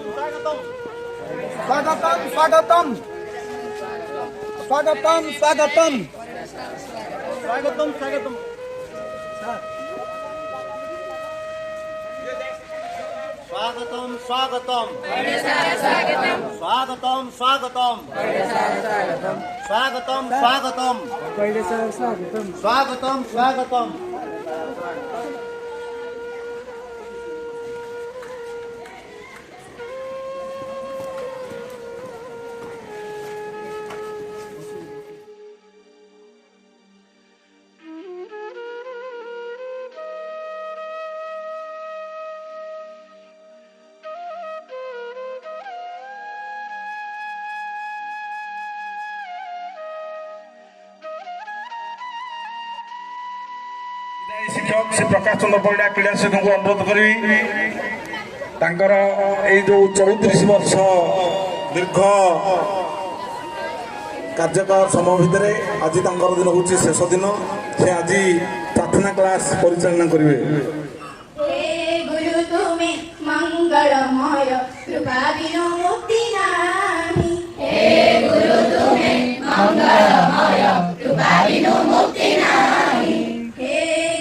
स्वागतम स्वागतम स्वागतम स्वागतम स्वागतम स्वागतम स्वागतम स्वागतम स्वागतम स्वागतम स्वागतम स्वागतम स्वागतम स्वागतम शिक्षक श्री प्रकाश चंद्र परिडा क्रीड़ा शिक्षक को अनुरोध करी जो 34 वर्ष दीर्घ कार्यकाल समय भितर आज दिन हूँ शेष दिन से आज प्रार्थना क्लास परिचालना करेंगे। मंगलमय कृपा बिनु मुक्ति नाही हे गुरु तुम्हें मंगलमय कृपा बिनु मुक्ति नाही हे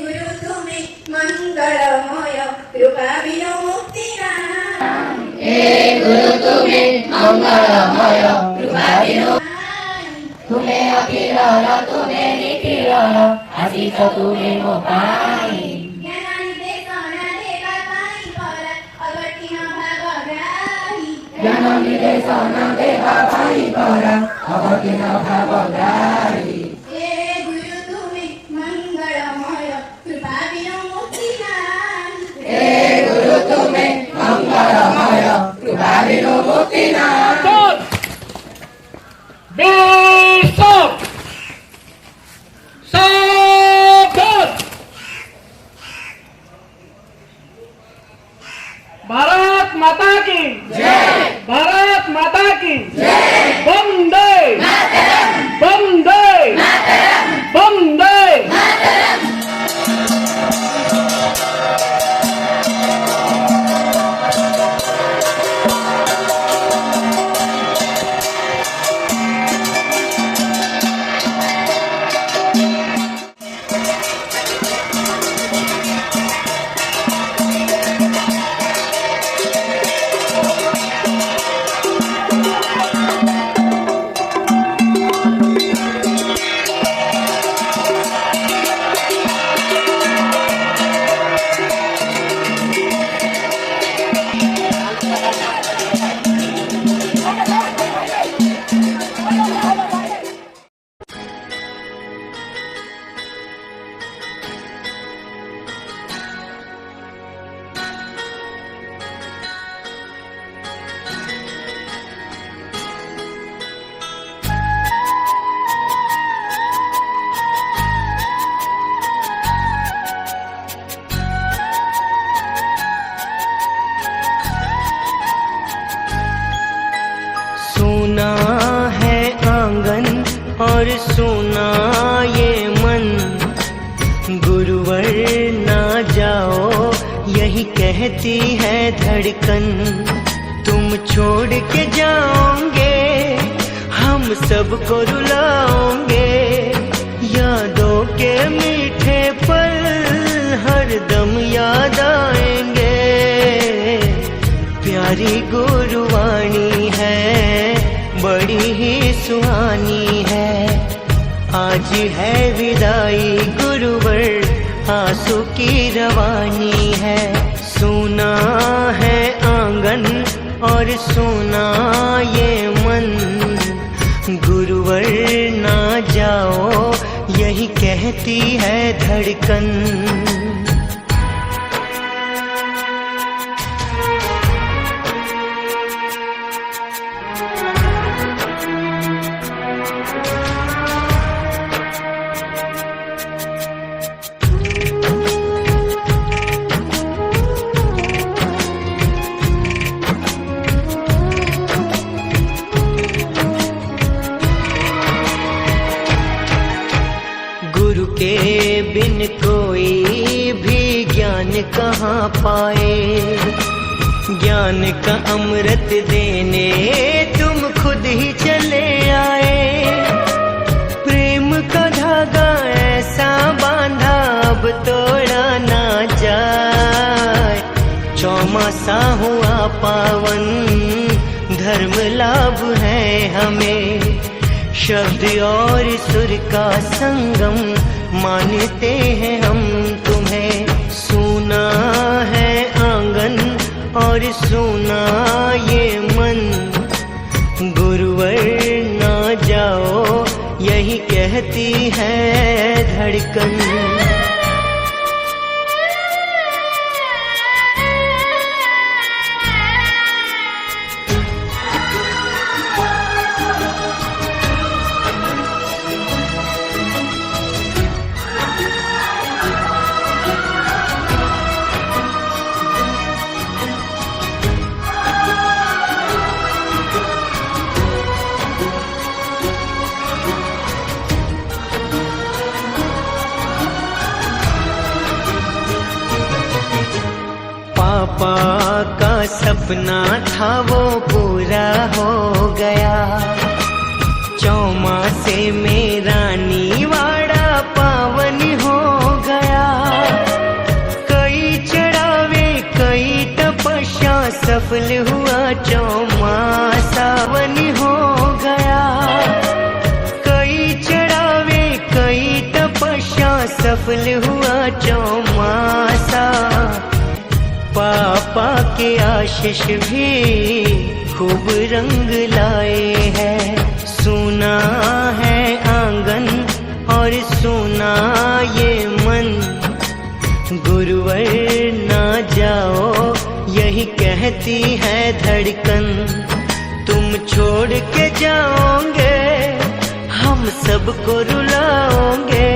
गुरु तुम्हें मंगलमय कृपा बिनु मुक्ति नाही हे गुरु तुम्हें मंगलमय कृपा बिनु तुम्हें अखिल तुम्हें निखिल आशीष तुम्हें मोपाई ज्ञान निर्देशन देवा भाई परा अवतीर्ण भावग्राही हे गुरु तुम्हें मंगलमय कृपा बिनु मुक्ति नाही हे गुरु तुम्हें मंगलमय कृपा बिनु मुक्ति नाही भारत माता की जय, भारत माता की जय, वंदे मातरम, वंदे मातरम, वंदे मातरम। सुना है आंगन और सुना ये मन, गुरुवर ना जाओ यही कहती है धड़कन। तुम छोड़ के जाओगे हम सबको रुलाओगे, यादों के मीठे पल हरदम याद आएंगे। प्यारी गुरुवाणी है बड़ी ही सुहानी है, आज है विदाई गुरुवर आंसू की रवानी है। सुना है आंगन और सुना ये मन, गुरुवर ना जाओ यही कहती है धड़कन। गुरु के बिन कोई भी ज्ञान कहाँ पाए, ज्ञान का अमृत देने तुम खुद ही चले आए। प्रेम का धागा ऐसा बांधा अब तोड़ा ना जाए। चौमासा हुआ पावन धर्म लाभ है हमें। शब्द और सुर का संगम मानते हैं हम तुम्हें। सुना है आंगन और सुना ये मन, गुरुवर ना जाओ यही कहती है धड़कन। पापा का सपना था वो पूरा हो गया। चौमासे में रानीवाड़ा पावन हो गया। कई चढ़ावे कई तपस्या सफल हुआ चौमासा वन हो गया। कई चढ़ावे कई तपस्या सफल हुआ चौमासा। पापा के आशीष भी खूब रंग लाए हैं। सुना है आंगन और सुना ये मन, गुरुवर ना जाओ यही कहती है धड़कन। तुम छोड़ के जाओगे हम सबको रुलाओगे।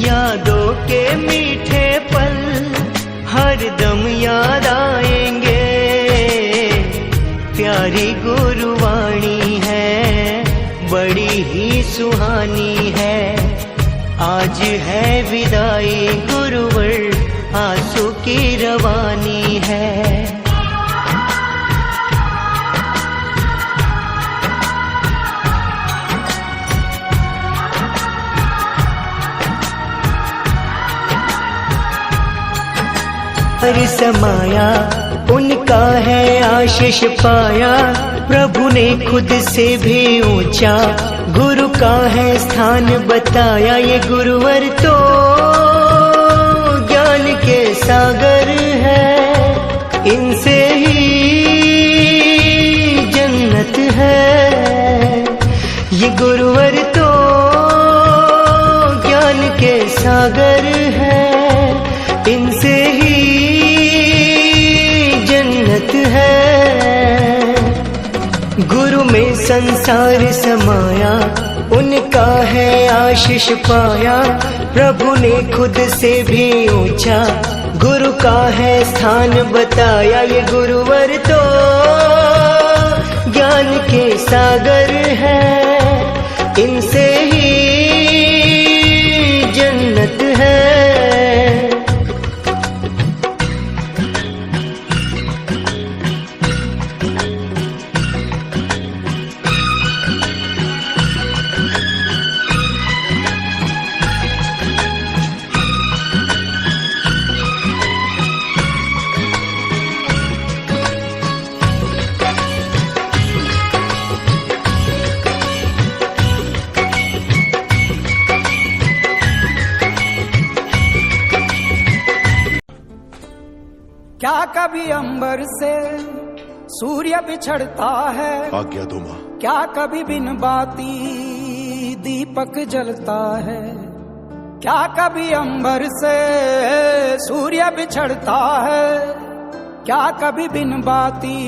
यादों के मीठे पल हर दम याद आएंगे। प्यारी गुरुवाणी है बड़ी ही सुहानी है। आज है विदाई गुरुवर आंसू की रवानी है। समाया उनका है आशीष पाया। प्रभु ने खुद से भी ऊंचा गुरु का है स्थान बताया। ये गुरुवर तो ज्ञान के सागर है, इनसे ही जन्नत है। ये गुरुवर तो ज्ञान के सागर है, इनसे ही जन्नत है। गुरु में संसार समाया उनका है आशीष पाया। प्रभु ने खुद से भी ऊंचा गुरु का है स्थान बताया। ये गुरुवर तो ज्ञान के सागर है, इनसे ही जन्नत है। क्या कभी अंबर से सूर्य बिछड़ता है? आज्ञा दो मां। क्या कभी बिन बाती दीपक जलता है? क्या कभी अंबर से सूर्य बिछड़ता है? क्या कभी बिन बाती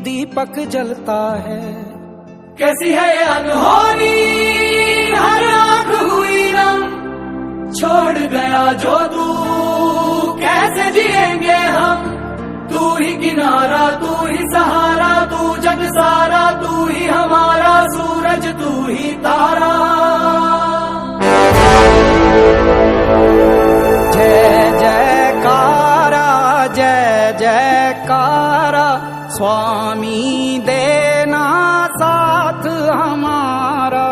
दीपक जलता है? कैसी है ये अनहोनी हर आंख हुई नम, छोड़ गया जो तू कैसे जिएंगे हम? तू ही किनारा, तू ही सहारा, तू जग सारा, तू ही हमारा सूरज, तू ही तारा। जय जयकारा, जय जयकारा। स्वामी देना साथ हमारा।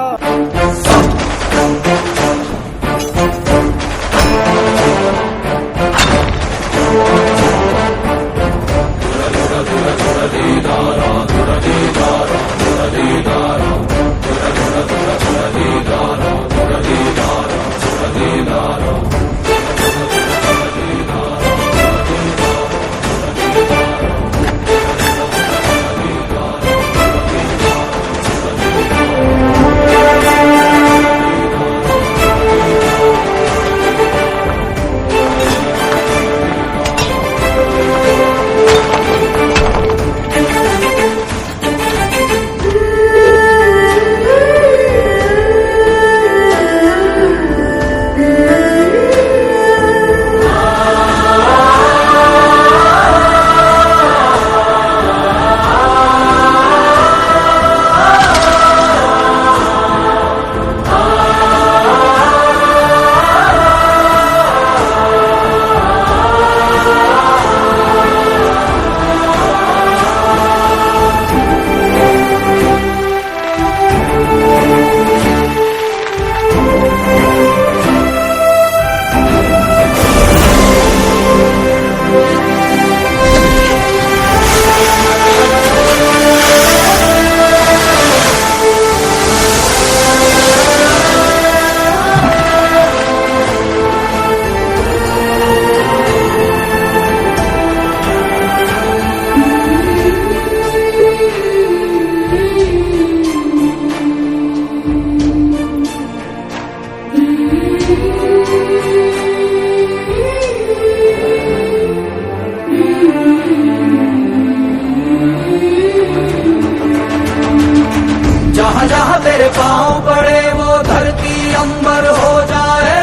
जहाँ जहाँ तेरे पाँव पड़े वो धरती अंबर हो जाए,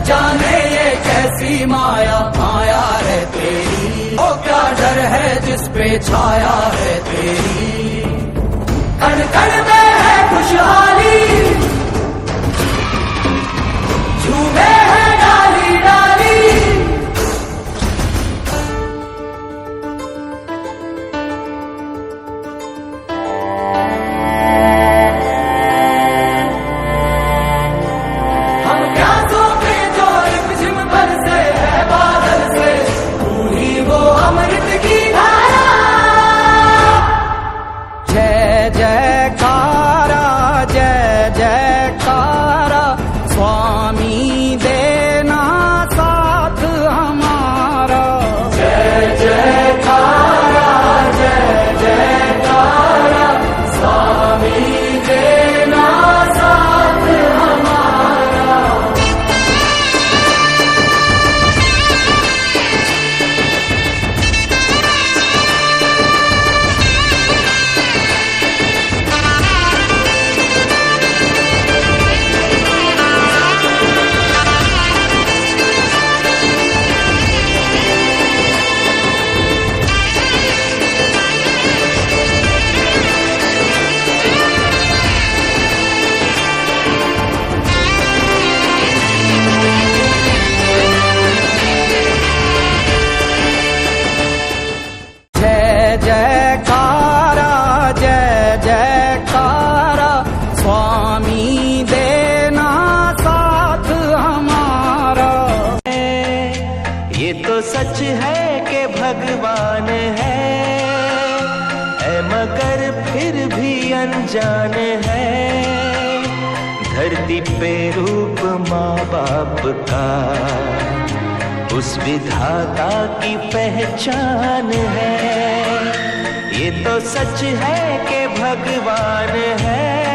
जाने ये कैसी माया माया है तेरी। ओ क्या डर है जिस पे छाया है तेरी, कण कण में है खुशहाली, झूमे है डाली डाली। सच है कि भगवान है मगर फिर भी अनजान है। धरती पे रूप माँ बाप का उस विधाता की पहचान है। ये तो सच है कि भगवान है